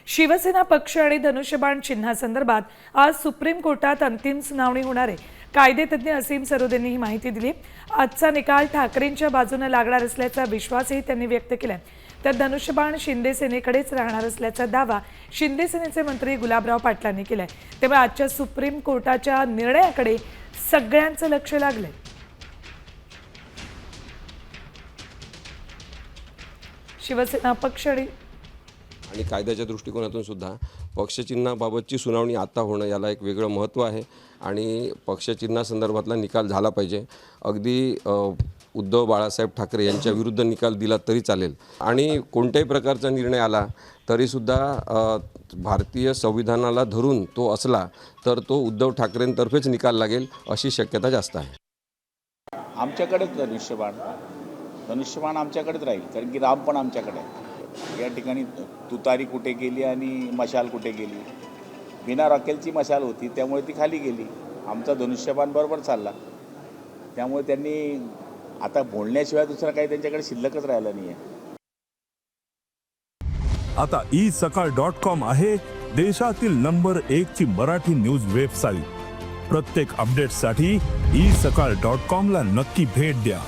शिवसेना पक्ष आणि धनुष्यबाण चिन्हासंदर्भात आज सुप्रीम कोर्टात अंतिम सुनावणी होणार आहे। कायदेतज्ञ असीम सरोद यांनी ही माहिती दिली। आजचा निकाल ठाकरेंच्या बाजूने लागणार असल्याचा विश्वासही त्यांनी व्यक्त केलाय। तर धनुष्यबाण शिंदे सेनेकडेच राहणार असल्याचा दावा शिंदे सेनेचे मंत्री गुलाबराव पाटलांनी केलाय। त्यामुळे आजच्या सुप्रीम कोर्टाच्या निर्णयाकडे सगळ्यांचं लक्ष लागलंय। शिवसेना पक्ष आणि कायद्याच्या दृष्टिकोनातून सुद्धा पक्षचिन्हाबाबतची सुनावणी आता होणं याला एक वेगळं महत्त्व आहे आणि पक्षचिन्हासंदर्भातला निकाल झाला पाहिजे। अगदी उद्धव बाळासाहेब ठाकरे यांच्या विरुद्ध निकाल दिला तरी चालेल आणि कोणत्याही प्रकारचा निर्णय आला तरीसुद्धा भारतीय संविधानाला धरून तो असला तर तो उद्धव ठाकरेंतर्फेच निकाल लागेल अशी शक्यता जास्त आहे। आमच्याकडेच धनुष्यबाण आमच्याकडेच राहील, कारण की राम पण आमच्याकडे आहे। या ठिकाणी तुतारी कुठे गेली आणि मशाल कुठे गेली, बिना रॉकेलची मशाल होती त्यामुळे ती खाली गेली। आमचा धनुष्यबाण बरोबर चालला, त्यामुळे त्यांनी आता बोलण्याशिवाय दुसरा काही त्यांच्याकडे शिल्लकच राहिला नाही आहे। आता isakal.com आहे देशातील नंबर 1 ची मराठी न्यूज वेबसाईट। प्रत्येक अपडेटसाठी isakal.com ला नक्की भेट द्या।